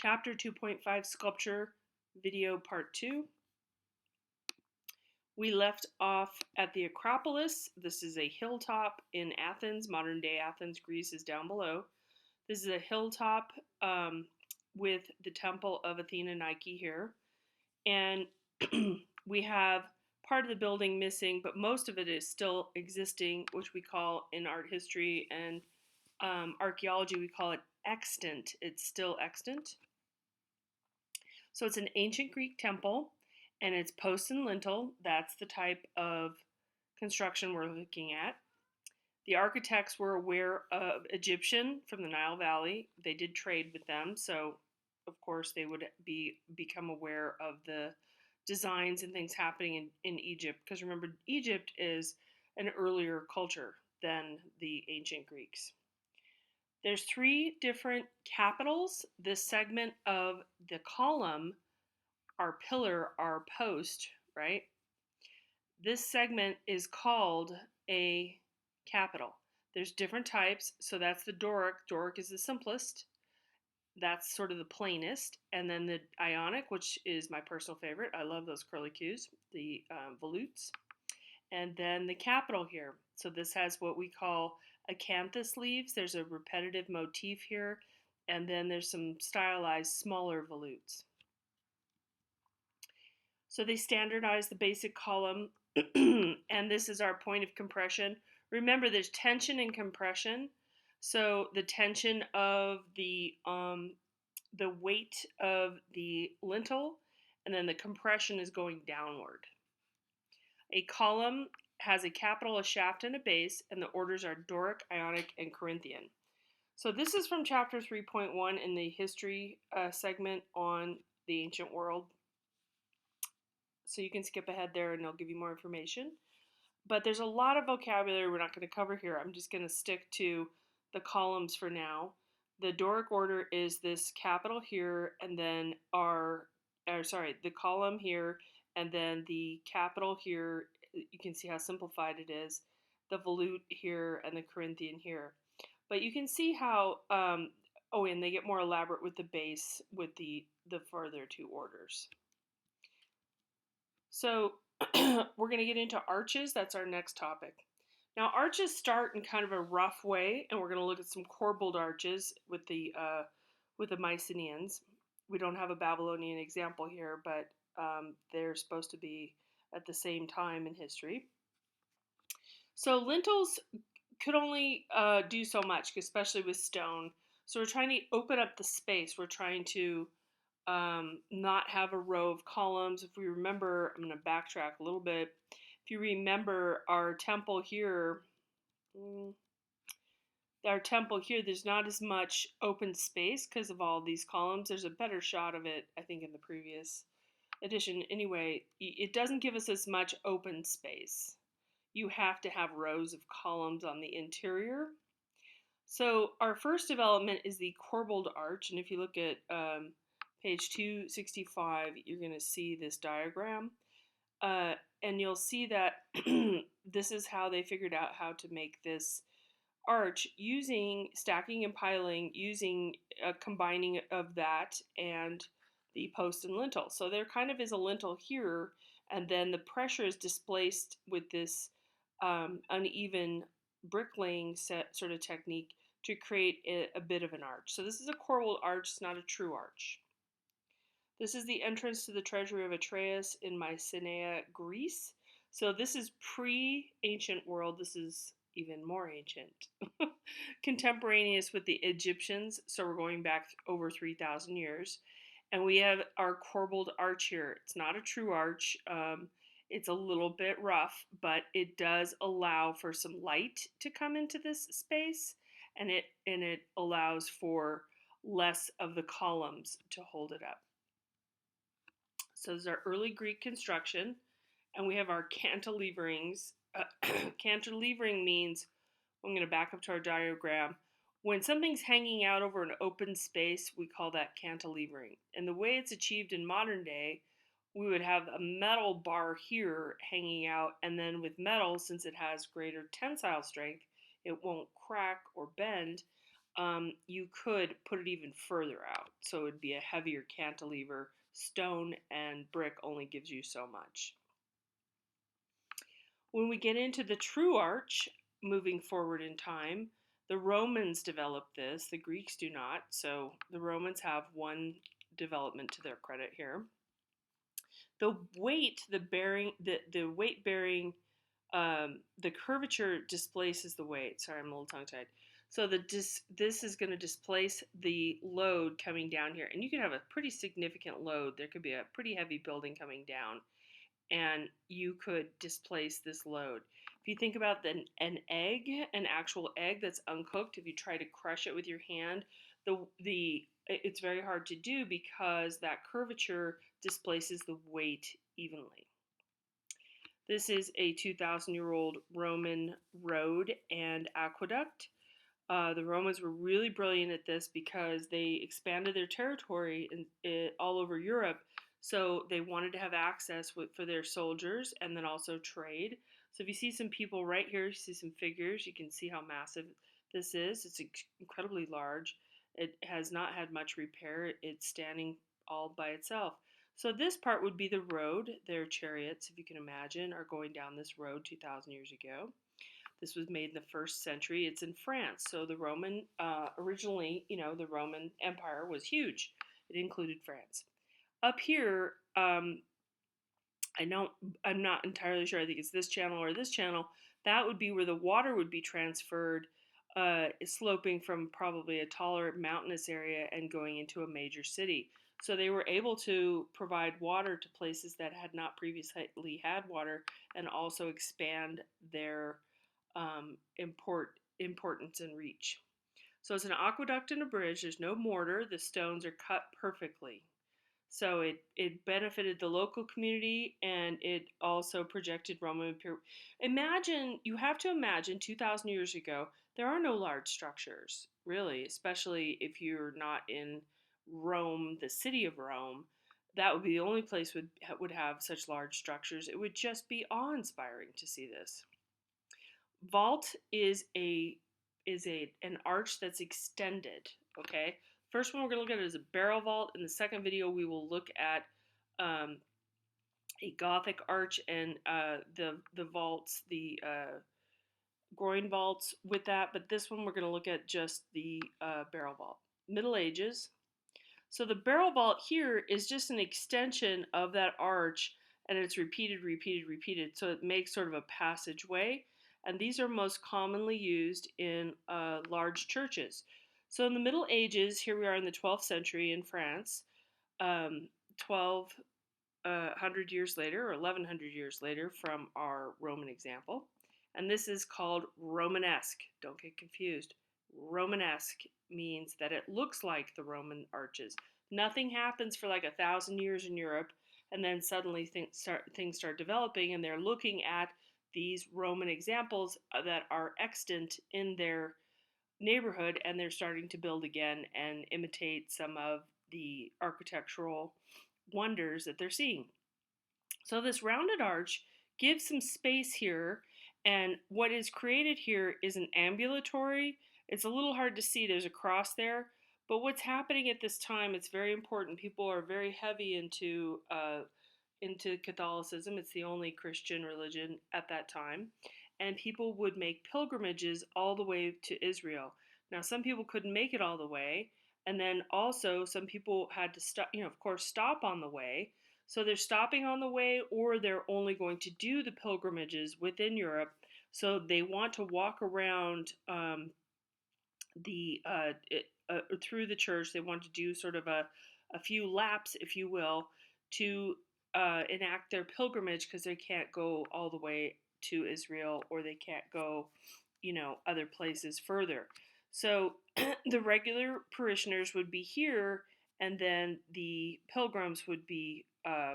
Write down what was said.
Chapter 2.5 Sculpture Video Part 2. We left off at the Acropolis. This is a hilltop in Athens, modern day Athens. Greece is down below. This is a hilltop with the Temple of Athena Nike here. And we have part of the building missing, but most of it is still existing, which we call in art history and archaeology, we call it extant. It's still extant. So it's an ancient Greek temple, and it's post and lintel. That's the type of construction we're looking at. The architects were aware of Egyptian from the Nile Valley. They did trade with them, so of course they would become aware of the designs and things happening in Egypt. Because remember, Egypt is an earlier culture than the ancient Greeks. There's three different capitals. This segment of the column, our pillar, our post, right? This segment is called a capital. There's different types. So that's the Doric. Doric is the simplest. That's sort of the plainest. And then the Ionic, which is my personal favorite. I love those curlicues, the volutes. And then the capital here. So this has what we call acanthus leaves. There's a repetitive motif here. And then there's some stylized smaller volutes. So they standardized the basic column, and this is our point of compression. Remember, there's tension and compression. So the tension of the weight of the lintel, and then the compression is going downward. A column has a capital, a shaft, and a base, and the orders are Doric, Ionic, and Corinthian. So this is from chapter 3.1 in the history segment on the ancient world. So you can skip ahead there and they'll give you more information. But there's a lot of vocabulary we're not going to cover here. I'm just going to stick to the columns for now. The Doric order is this capital here, and then the column here, and then the capital here. You can see how simplified it is. The volute here and the Corinthian here. But you can see how, and they get more elaborate with the base with the further two orders. So we're going to get into arches. That's our next topic. Now arches start in kind of a rough way, and we're going to look at some corbelled arches with the Mycenaeans. We don't have a Babylonian example here, but they're supposed to be at the same time in history. So lintels could only do so much, especially with stone. So we're trying to open up the space. We're trying to not have a row of columns. If we remember, I'm going to backtrack a little bit. If you remember our temple here, there's not as much open space because of all these columns. There's a better shot of it, I think, in the previous edition. Anyway, it doesn't give us as much open space. You have to have rows of columns on the interior. So our first development is the corbelled arch, and if you look at page 265, you're going to see this diagram. And you'll see that this is how they figured out how to make this arch using stacking and piling, using a combining of that and the post and lintel. So there kind of is a lintel here, and then the pressure is displaced with this uneven bricklaying sort of technique to create a bit of an arch. So this is a corbelled arch, it's not a true arch. This is the entrance to the treasury of Atreus in Mycenae, Greece. So this is pre-ancient world. This is even more ancient. Contemporaneous with the Egyptians. So we're going back over 3,000 years. And we have our corbelled arch here. It's not a true arch. It's a little bit rough, but it does allow for some light to come into this space. And it allows for less of the columns to hold it up. So this is our early Greek construction, and we have our cantileverings. Cantilevering means, I'm going to back up to our diagram, when something's hanging out over an open space, we call that cantilevering. And the way it's achieved in modern day, we would have a metal bar here hanging out, and then with metal, since it has greater tensile strength, it won't crack or bend. you could put it even further out. So it would be a heavier cantilever. Stone and brick only gives you so much. When we get into the true arch, moving forward in time, the Romans developed this, the Greeks do not. So the Romans have one development to their credit here. The weight, the weight bearing, the curvature displaces the weight. Sorry, I'm a little tongue tied. So this is going to displace the load coming down here, and you could have a pretty significant load. There could be a pretty heavy building coming down, and you could displace this load. If you think about an actual egg that's uncooked, if you try to crush it with your hand, it's very hard to do because that curvature displaces the weight evenly. This is a 2,000-year-old Roman road and aqueduct. The Romans were really brilliant at this because they expanded their territory all over Europe. So they wanted to have access for their soldiers and then also trade. So if you see some people right here, you see some figures, you can see how massive this is. It's incredibly large. It has not had much repair. It's standing all by itself. So this part would be the road. Their chariots, if you can imagine, are going down this road 2,000 years ago. This was made in the 1st century. It's in France. So the Roman, originally, the Roman Empire was huge. It included France. Up here, I'm not entirely sure. I think it's this channel or this channel. That would be where the water would be transferred, sloping from probably a taller mountainous area and going into a major city. So they were able to provide water to places that had not previously had water and also expand their importance and reach. So it's an aqueduct and a bridge. There's no mortar. The stones are cut perfectly. So it benefited the local community, and it also projected Roman Imperial. You have to imagine 2,000 years ago, there are no large structures, really, especially if you're not in Rome, the city of Rome. That would be the only place would have such large structures. It would just be awe-inspiring to see this. Vault is an arch that's extended. Okay. First one we're going to look at is a barrel vault. In the second video, we will look at a Gothic arch and the vaults, the groin vaults with that. But this one we're going to look at just the barrel vault. Middle Ages. So the barrel vault here is just an extension of that arch, and it's repeated, repeated, repeated. So it makes sort of a passageway. And these are most commonly used in large churches. So in the Middle Ages, here we are in the 12th century in France, 1,200 years later or 1,100 years later from our Roman example. And this is called Romanesque. Don't get confused. Romanesque means that it looks like the Roman arches. Nothing happens for like 1,000 years in Europe, and then suddenly things start developing, and they're looking at these Roman examples that are extant in their neighborhood, and they're starting to build again and imitate some of the architectural wonders that they're seeing. So this rounded arch gives some space here, and what is created here is an ambulatory. It's a little hard to see, there's a cross there, but what's happening at this time, it's very important. People are very heavy into Catholicism. It's the only Christian religion at that time. And people would make pilgrimages all the way to Israel. Now, some people couldn't make it all the way. And then also some people had to stop, of course, stop on the way. So they're stopping on the way, or they're only going to do the pilgrimages within Europe. So they want to walk around through the church. They want to do sort of a few laps, if you will, to enact their pilgrimage because they can't go all the way to Israel, or they can't go, other places further. So the regular parishioners would be here, and then the pilgrims would be